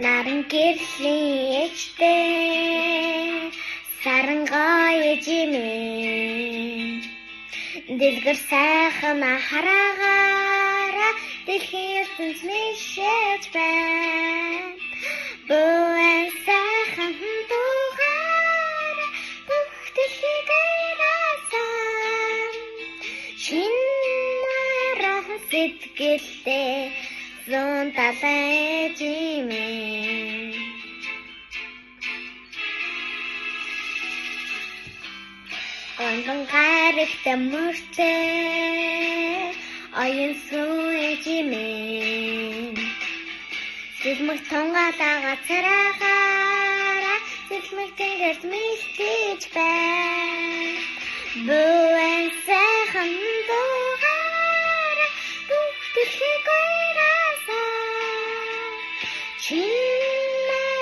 Наран гэрлийн ээжтэй сарангай ежимээ дэлгэр сайхан хараагаараа дэлхийн ертөнц мишэж байна. Бүэн сайхан дуугаараа бүх дэлхийг айраасан. Шинээр сэтгэлдээ зүүн талын ежимээ Ондон гарагтай мөртэй оюун сүн ежимээ Сэлмэг тунгаалага цараагаараа сэлмэг тэнгэрт мистэж байна. Бүэн сайхан дуугаараа бүх дэлхийг айраасан.